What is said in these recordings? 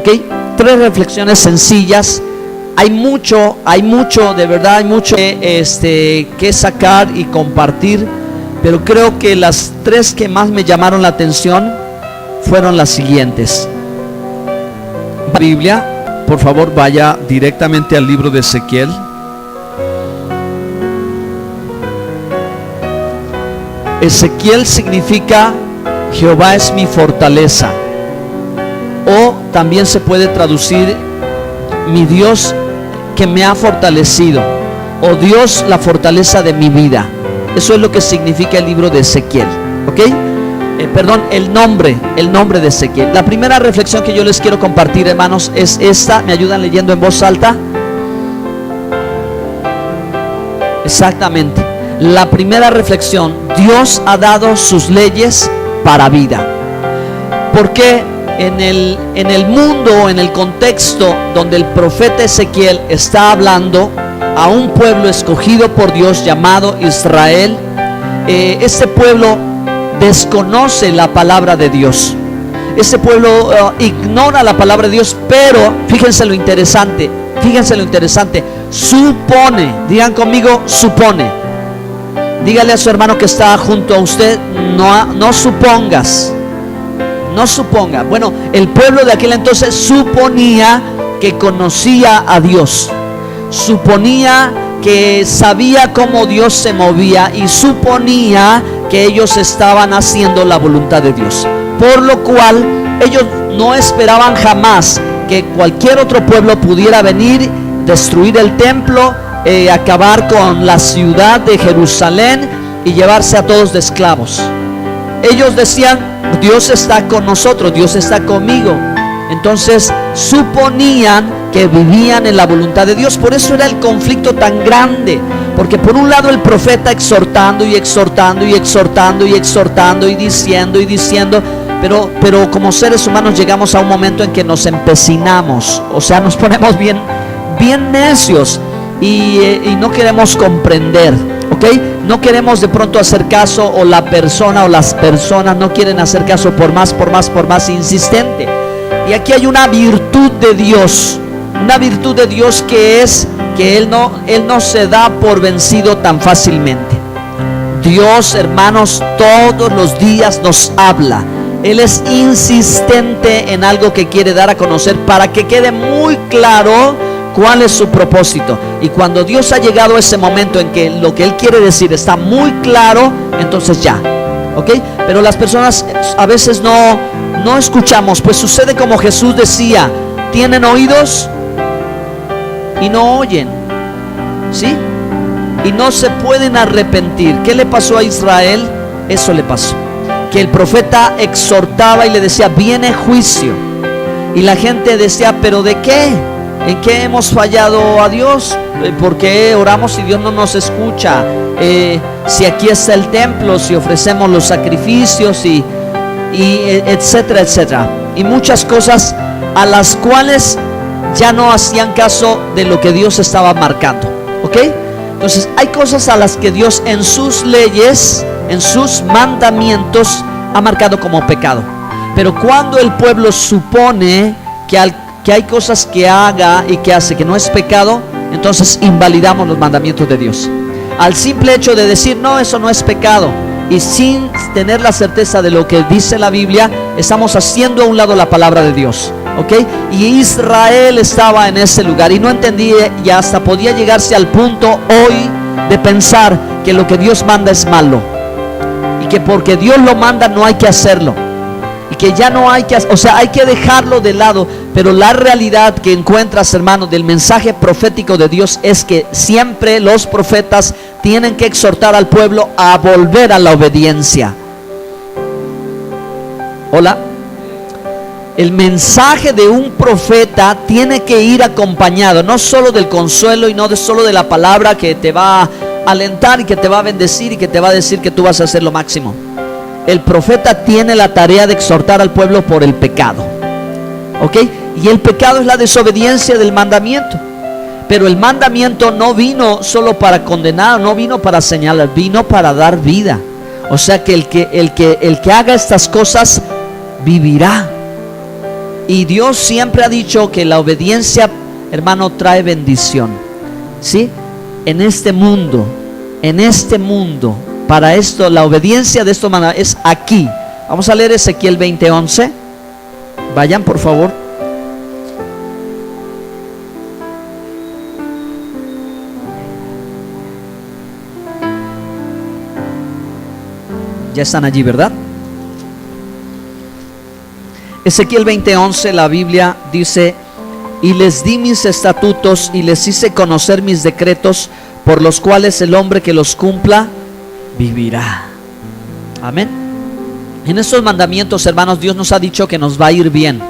¿Ok? 3 reflexiones sencillas. Hay mucho, de verdad, hay mucho que sacar y compartir, pero creo que las 3 que más me llamaron la atención fueron las siguientes. La Biblia, por favor, vaya directamente al libro de Ezequiel. Ezequiel significa Jehová es mi fortaleza, o también se puede traducir mi Dios que me ha fortalecido, o Dios la fortaleza de mi vida. Eso es lo que significa el libro de Ezequiel, ¿ok? El nombre de Ezequiel. La primera reflexión que yo les quiero compartir, hermanos, es esta. ¿Me ayudan leyendo en voz alta? Exactamente. La primera reflexión: Dios ha dado sus leyes para vida. Porque en el mundo, en el contexto donde el profeta Ezequiel está hablando a un pueblo escogido por Dios llamado Israel, este pueblo desconoce la palabra de Dios. Este pueblo ignora la palabra de Dios, pero fíjense lo interesante, supone. Digan conmigo, supone. Dígale a su hermano que está junto a usted: no supongas. No suponga. Bueno, el pueblo de aquel entonces suponía que conocía a Dios, suponía que sabía cómo Dios se movía, y suponía que ellos estaban haciendo la voluntad de Dios, por lo cual ellos no esperaban jamás que cualquier otro pueblo pudiera venir, destruir el templo, acabar con la ciudad de Jerusalén y llevarse a todos de esclavos. Ellos decían: Dios está con nosotros, Dios está conmigo. Entonces suponían que vivían en la voluntad de Dios. Por eso era el conflicto tan grande, porque por un lado el profeta exhortando y diciendo, pero como seres humanos llegamos a un momento en que nos empecinamos, o sea, nos ponemos bien necios y no queremos comprender, ¿ok? No queremos de pronto hacer caso, o la persona o las personas no quieren hacer caso por más insistente. Y aquí hay una virtud de Dios, que es que Él no se da por vencido tan fácilmente. Dios, hermanos, todos los días nos habla. Él es insistente en algo que quiere dar a conocer para que quede muy claro cuál es su propósito. Y cuando Dios ha llegado a ese momento en que lo que Él quiere decir está muy claro, entonces ya, ¿ok? Pero las personas a veces no escuchamos. Pues sucede como Jesús decía: tienen oídos y no oyen, ¿sí? Y no se pueden arrepentir. ¿Qué le pasó a Israel? Eso le pasó, que el profeta exhortaba y le decía: viene juicio. Y la gente decía: ¿pero de qué? ¿En qué hemos fallado a Dios? ¿Por qué oramos y Dios no nos escucha? Si aquí está el templo, si ofrecemos los sacrificios y etcétera, etcétera. Y muchas cosas a las cuales ya no hacían caso de lo que Dios estaba marcando, ¿ok? Entonces hay cosas a las que Dios en sus leyes, en sus mandamientos, ha marcado como pecado. Pero cuando el pueblo supone que hay cosas que haga y que hace que no es pecado, entonces invalidamos los mandamientos de Dios. Al simple hecho de decir: no, eso no es pecado, y sin tener la certeza de lo que dice la Biblia, estamos haciendo a un lado la palabra de Dios, ¿ok? Y Israel estaba en ese lugar y no entendía, y hasta podía llegarse al punto hoy de pensar que lo que Dios manda es malo, y que porque Dios lo manda no hay que hacerlo, y que ya no hay que, o sea, hay que dejarlo de lado. Pero la realidad que encuentras, hermano, del mensaje profético de Dios es que siempre los profetas tienen que exhortar al pueblo a volver a la obediencia. Hola. El mensaje de un profeta tiene que ir acompañado no solo del consuelo y no solo de la palabra que te va a alentar y que te va a bendecir y que te va a decir que tú vas a hacer lo máximo. El profeta tiene la tarea de exhortar al pueblo por el pecado, ¿ok? Y el pecado es la desobediencia del mandamiento. Pero el mandamiento no vino solo para condenar, no vino para señalar, vino para dar vida. O sea que el que haga estas cosas vivirá. Y Dios siempre ha dicho que la obediencia, hermano, trae bendición. ¿Sí? En este mundo, para esto, la obediencia de estos mandamientos es aquí. Vamos a leer Ezequiel 20:11. Vayan, por favor. Ya están allí, ¿verdad? Ezequiel 20:11, la Biblia dice: y les di mis estatutos y les hice conocer mis decretos, por los cuales el hombre que los cumpla vivirá. Amén. En estos mandamientos, hermanos, Dios nos ha dicho que nos va a ir bien.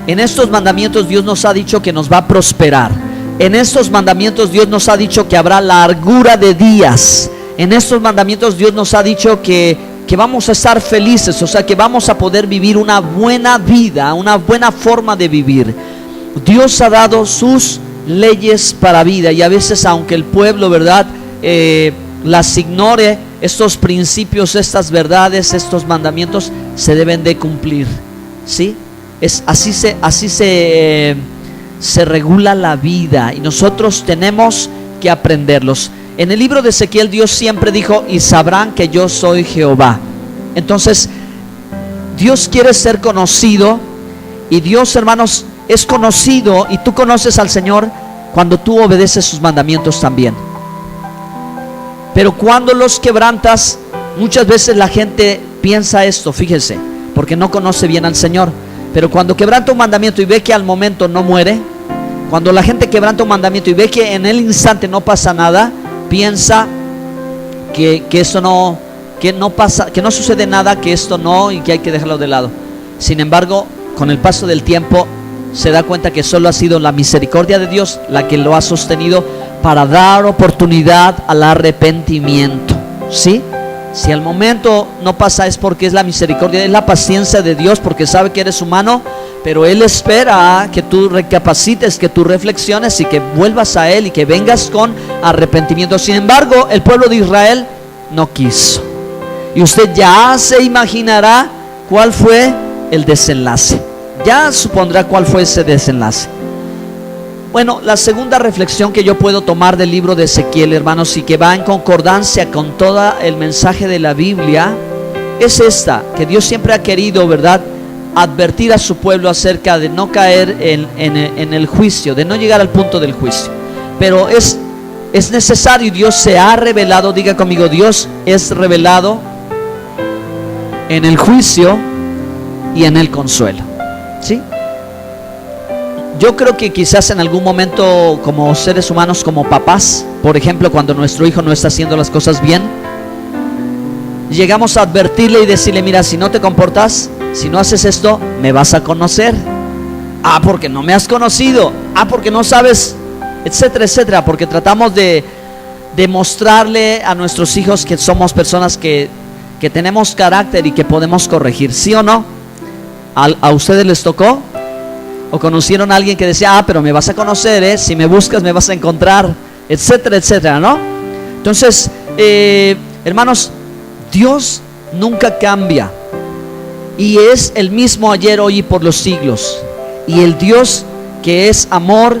En estos mandamientos Dios nos ha dicho que nos va a prosperar. En estos mandamientos Dios nos ha dicho que habrá largura de días. En estos mandamientos Dios nos ha dicho que vamos a estar felices, o sea, que vamos a poder vivir una buena vida, una buena forma de vivir. Dios ha dado sus leyes para vida, y a veces, aunque el pueblo, ¿verdad?, las ignore, estos principios, estas verdades, estos mandamientos se deben de cumplir. ¿Sí? Así se regula la vida, y nosotros tenemos que aprenderlos. En el libro de Ezequiel Dios siempre dijo: y sabrán que yo soy Jehová. Entonces Dios quiere ser conocido, y Dios, hermanos, es conocido, y tú conoces al Señor cuando tú obedeces sus mandamientos también. Pero cuando los quebrantas, muchas veces la gente piensa esto, fíjense, porque no conoce bien al Señor. Pero cuando quebranta un mandamiento y ve que al momento no muere, cuando la gente quebranta un mandamiento y ve que en el instante no pasa nada, piensa que eso no, que no pasa, que no sucede nada, que esto no, y que hay que dejarlo de lado. Sin embargo, con el paso del tiempo se da cuenta que solo ha sido la misericordia de Dios la que lo ha sostenido para dar oportunidad al arrepentimiento. ¿Sí? Si al momento no pasa, es porque es la misericordia, es la paciencia de Dios, porque sabe que eres humano, pero Él espera que tú recapacites, que tú reflexiones y que vuelvas a Él y que vengas con arrepentimiento. Sin embargo, el pueblo de Israel no quiso, y usted ya se imaginará cuál fue el desenlace. Ya supondrá cuál fue ese desenlace. Bueno, la segunda reflexión que yo puedo tomar del libro de Ezequiel, hermanos, y que va en concordancia con todo el mensaje de la Biblia, es esta: que Dios siempre ha querido, ¿verdad?, advertir a su pueblo acerca de no caer en el juicio, de no llegar al punto del juicio. Pero es necesario, Dios se ha revelado, diga conmigo, Dios es revelado en el juicio y en el consuelo. ¿Sí? Yo creo que quizás en algún momento, como seres humanos, como papás, por ejemplo, cuando nuestro hijo no está haciendo las cosas bien, llegamos a advertirle y decirle: mira, si no te comportas, si no haces esto, me vas a conocer. Ah, porque no me has conocido. Ah, porque no sabes, etcétera, etcétera. Porque tratamos de mostrarle a nuestros hijos que somos personas que tenemos carácter y que podemos corregir. ¿Sí o no? ¿A ustedes les tocó? ¿O conocieron a alguien que decía: pero me vas a conocer, si me buscas me vas a encontrar, etcétera, etcétera, ¿no? Entonces, hermanos, Dios nunca cambia, y es el mismo ayer, hoy y por los siglos. Y el Dios que es amor,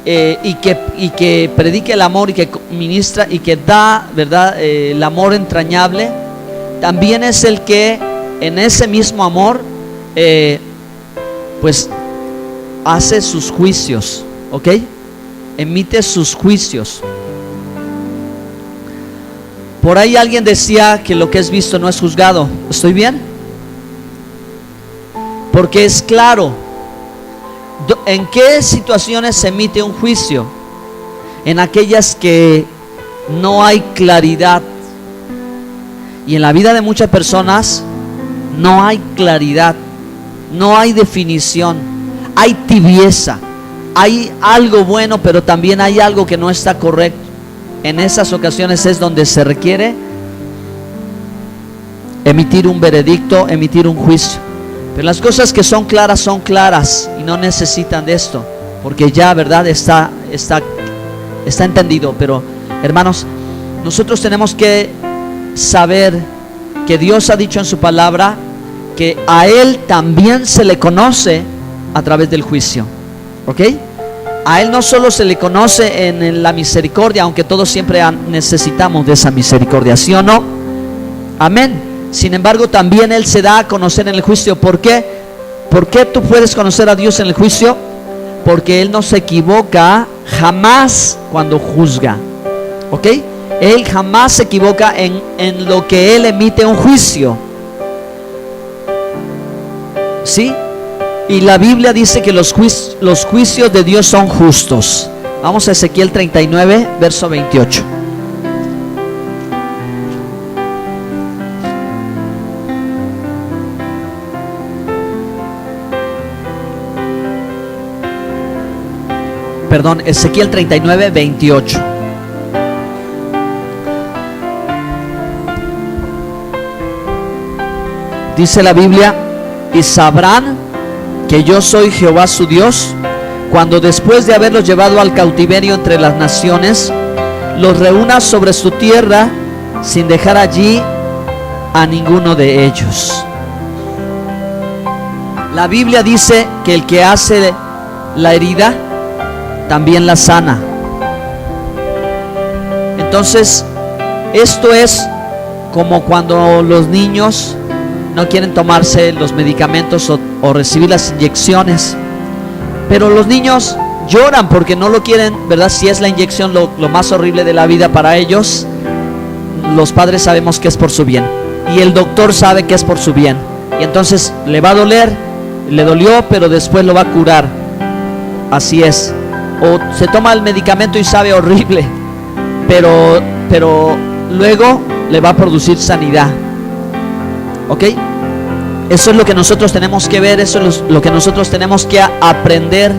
y que predica el amor, y que ministra y que da, ¿verdad?, el amor entrañable, también es el que en ese mismo amor pues hace sus juicios, ¿ok? Emite sus juicios. Por ahí alguien decía que lo que es visto no es juzgado. ¿Estoy bien? Porque es claro. ¿En qué situaciones se emite un juicio? En aquellas que no hay claridad. Y en la vida de muchas personas no hay claridad, no hay definición. Hay tibieza, hay algo bueno, pero también hay algo que no está correcto. En esas ocasiones es donde se requiere emitir un veredicto, emitir un juicio. Pero las cosas que son claras y no necesitan de esto, porque ya, ¿verdad?, está entendido. Pero, hermanos, nosotros tenemos que saber que Dios ha dicho en su palabra que a Él también se le conoce a través del juicio. ¿Ok? A Él no solo se le conoce en la misericordia, aunque todos siempre necesitamos de esa misericordia, ¿sí o no? Amén. Sin embargo, también Él se da a conocer en el juicio. ¿Por qué? ¿Por qué tú puedes conocer a Dios en el juicio? Porque Él no se equivoca jamás cuando juzga. ¿Ok? Él jamás se equivoca en lo que Él emite un juicio. ¿Sí? Y la Biblia dice que los juicios de Dios son justos. Vamos a Ezequiel 39, verso 28. Perdón, Ezequiel 39, 28. Dice la Biblia: y sabrán que yo soy Jehová su Dios, cuando después de haberlos llevado al cautiverio entre las naciones, los reúna sobre su tierra, sin dejar allí a ninguno de ellos. La Biblia dice que el que hace la herida también la sana. Entonces, esto es como cuando los niños no quieren tomarse los medicamentos o recibir las inyecciones, pero los niños lloran porque no lo quieren, ¿verdad? Si es la inyección lo más horrible de la vida para ellos, los padres sabemos que es por su bien y el doctor sabe que es por su bien, y entonces le va a doler, le dolió, pero después lo va a curar. Así es. O se toma el medicamento y sabe horrible, pero luego le va a producir sanidad. ¿Ok? Eso es lo que nosotros tenemos que ver, eso es lo que nosotros tenemos que aprender,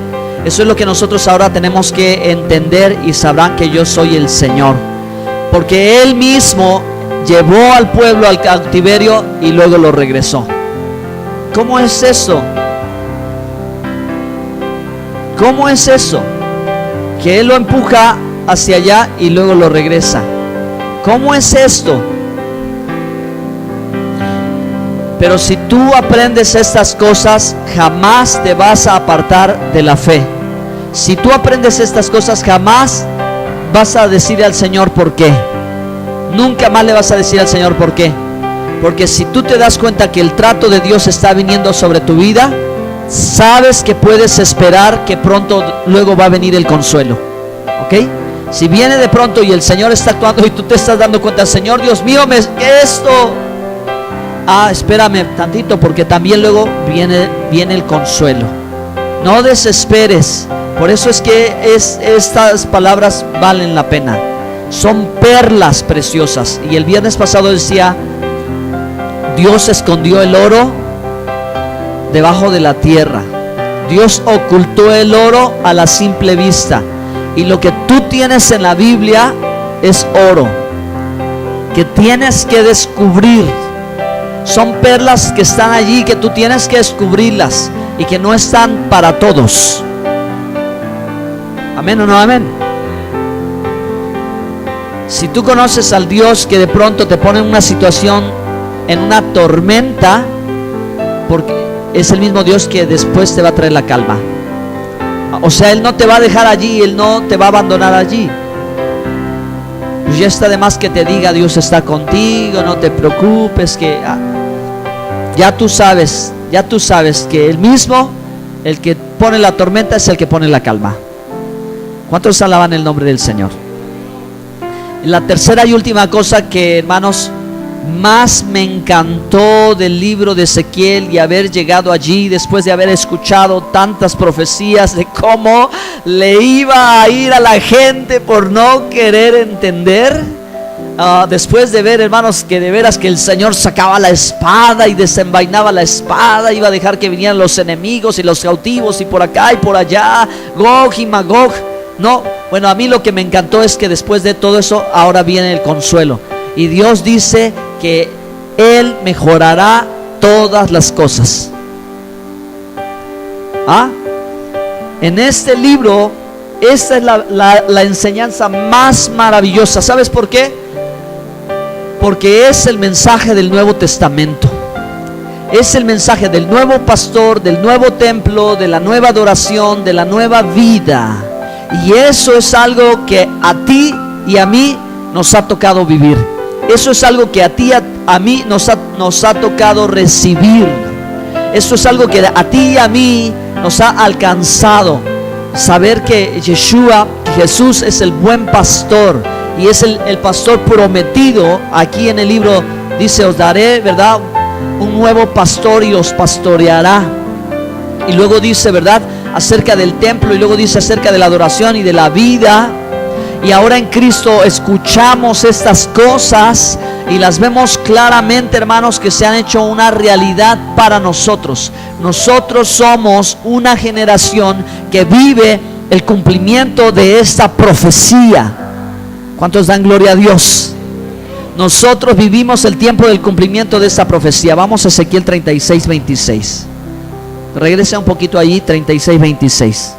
eso es lo que nosotros ahora tenemos que entender, y sabrán que yo soy el Señor. Porque Él mismo llevó al pueblo al cautiverio y luego lo regresó. ¿Cómo es eso? ¿Cómo es eso? Que Él lo empuja hacia allá y luego lo regresa. ¿Cómo es esto? Pero si tú aprendes estas cosas, jamás te vas a apartar de la fe. Si tú aprendes estas cosas, jamás vas a decirle al Señor por qué. Nunca más le vas a decir al Señor por qué. Porque si tú te das cuenta que el trato de Dios está viniendo sobre tu vida, sabes que puedes esperar que pronto luego va a venir el consuelo. ¿Ok? Si viene de pronto y el Señor está actuando y tú te estás dando cuenta: Señor Dios mío, esto... espérame tantito, porque también luego viene el consuelo. No desesperes. Por eso es que estas palabras valen la pena. Son perlas preciosas. Y el viernes pasado decía: Dios escondió el oro debajo de la tierra. Dios ocultó el oro a la simple vista. Y lo que tú tienes en la Biblia es oro que tienes que descubrir. Son perlas que están allí, que tú tienes que descubrirlas y que no están para todos. ¿Amén o no amén? Si tú conoces al Dios que de pronto te pone en una situación, en una tormenta, porque es el mismo Dios que después te va a traer la calma. O sea, Él no te va a dejar allí, Él no te va a abandonar allí. Pues ya está de más que te diga: Dios está contigo, no te preocupes, que ya tú sabes que el mismo, el que pone la tormenta, es el que pone la calma. ¿Cuántos alaban el nombre del Señor? La tercera y última cosa que, hermanos, más me encantó del libro de Ezequiel, y haber llegado allí después de haber escuchado tantas profecías de cómo le iba a ir a la gente por no querer entender, después de ver, hermanos, que de veras que el Señor sacaba la espada y desenvainaba la espada, iba a dejar que vinieran los enemigos y los cautivos y por acá y por allá, Gog y Magog. No, bueno, a mí lo que me encantó es que después de todo eso ahora viene el consuelo. Y Dios dice que Él mejorará todas las cosas. En este libro, esta es la enseñanza más maravillosa. ¿Sabes por qué? Porque es el mensaje del Nuevo Testamento. Es el mensaje del nuevo pastor, del nuevo templo, de la nueva adoración, de la nueva vida. Y eso es algo que a ti y a mí nos ha tocado vivir. Eso es algo que a ti y a mí nos ha tocado recibir. Eso es algo que a ti y a mí nos ha alcanzado. Saber que Yeshua, que Jesús es el buen pastor y es el pastor prometido. Aquí en el libro dice: os daré, ¿verdad?, un nuevo pastor y os pastoreará. Y luego dice, ¿verdad?, acerca del templo, y luego dice acerca de la adoración y de la vida. Y ahora en Cristo escuchamos estas cosas y las vemos claramente, hermanos, que se han hecho una realidad para nosotros. Nosotros somos una generación que vive el cumplimiento de esta profecía. ¿Cuántos dan gloria a Dios? Nosotros vivimos el tiempo del cumplimiento de esta profecía. Vamos a Ezequiel 36, 26. Regresa un poquito allí, 36, 26.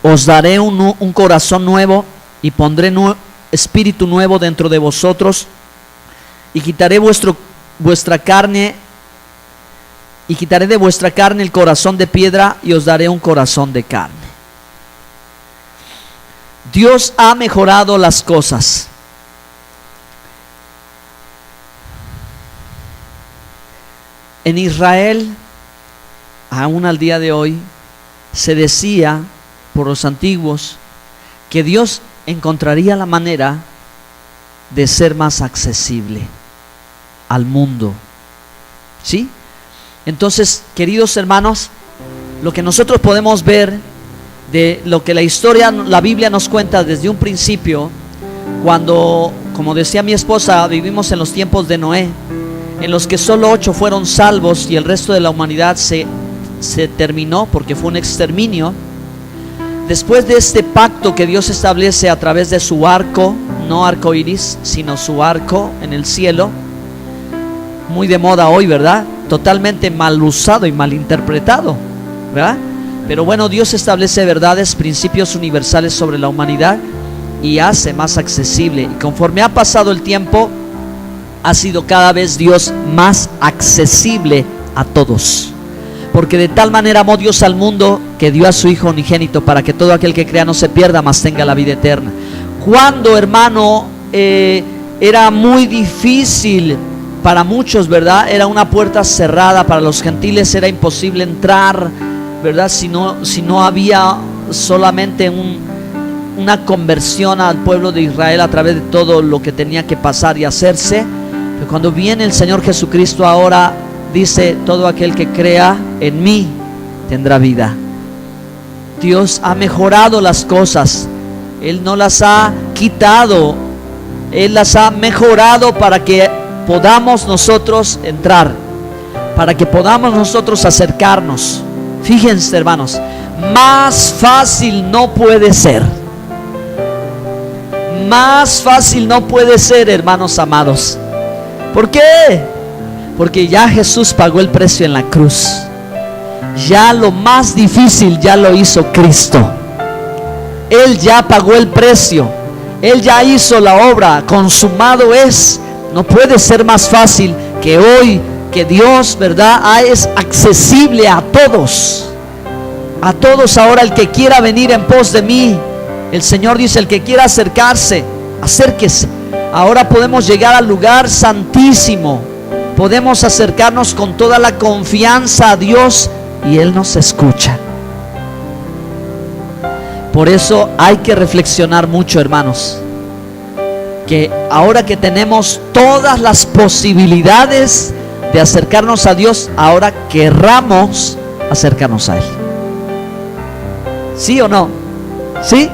Os daré un corazón nuevo y pondré espíritu nuevo dentro de vosotros, y quitaré vuestra carne, y quitaré de vuestra carne el corazón de piedra y os daré un corazón de carne. Dios ha mejorado las cosas. En Israel, aún al día de hoy, se decía por los antiguos que Dios encontraría la manera de ser más accesible al mundo. ¿Sí? Entonces, queridos hermanos, lo que nosotros podemos ver de lo que la historia, la Biblia nos cuenta desde un principio, cuando, como decía mi esposa, vivimos en los tiempos de Noé, en los que solo 8 fueron salvos y el resto de la humanidad se terminó porque fue un exterminio. Después de este pacto que Dios establece a través de su arco, no arco iris, sino su arco en el cielo, muy de moda hoy, ¿verdad? Totalmente mal usado y mal interpretado, ¿verdad? Pero bueno, Dios establece verdades, principios universales sobre la humanidad y hace más accesible. Y conforme ha pasado el tiempo, ha sido cada vez Dios más accesible a todos. Porque de tal manera amó Dios al mundo que dio a su Hijo unigénito para que todo aquel que crea no se pierda, mas tenga la vida eterna. Cuando, hermano, era muy difícil para muchos, ¿verdad? Era una puerta cerrada para los gentiles, era imposible entrar, ¿verdad? Si no había solamente una conversión al pueblo de Israel a través de todo lo que tenía que pasar y hacerse. Pero cuando viene el Señor Jesucristo, ahora dice: todo aquel que crea en mí tendrá vida. Dios ha mejorado las cosas. Él no las ha quitado, Él las ha mejorado para que podamos nosotros entrar, para que podamos nosotros acercarnos. Fíjense, hermanos, más fácil no puede ser. Más fácil no puede ser, hermanos amados. ¿Por qué? Porque ya Jesús pagó el precio en la cruz. Ya lo más difícil ya lo hizo Cristo. Él ya pagó el precio. Él ya hizo la obra. Consumado es. No puede ser más fácil que hoy, que Dios, ¿verdad?, es accesible a todos. A todos ahora. El que quiera venir en pos de mí, el Señor dice: el que quiera acercarse, acérquese. Ahora podemos llegar al lugar santísimo. Podemos acercarnos con toda la confianza a Dios y Él nos escucha. Por eso hay que reflexionar mucho, hermanos, que ahora que tenemos todas las posibilidades de acercarnos a Dios, ahora querramos acercarnos a Él. ¿Sí o no? ¿Sí?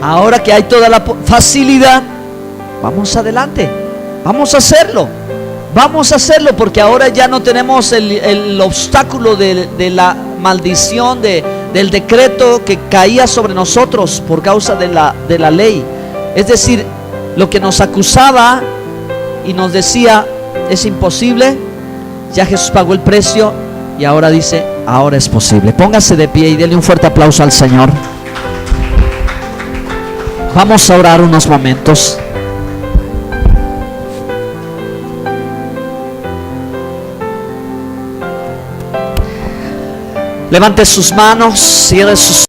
Ahora que hay toda la facilidad, vamos adelante, vamos a hacerlo. Vamos a hacerlo, porque ahora ya no tenemos el obstáculo de la maldición, del decreto que caía sobre nosotros por causa de la ley. Es decir, lo que nos acusaba y nos decía: es imposible, ya Jesús pagó el precio, y ahora dice: ahora es posible. Póngase de pie y denle un fuerte aplauso al Señor. Vamos a orar unos momentos. Levante sus manos, cierre sus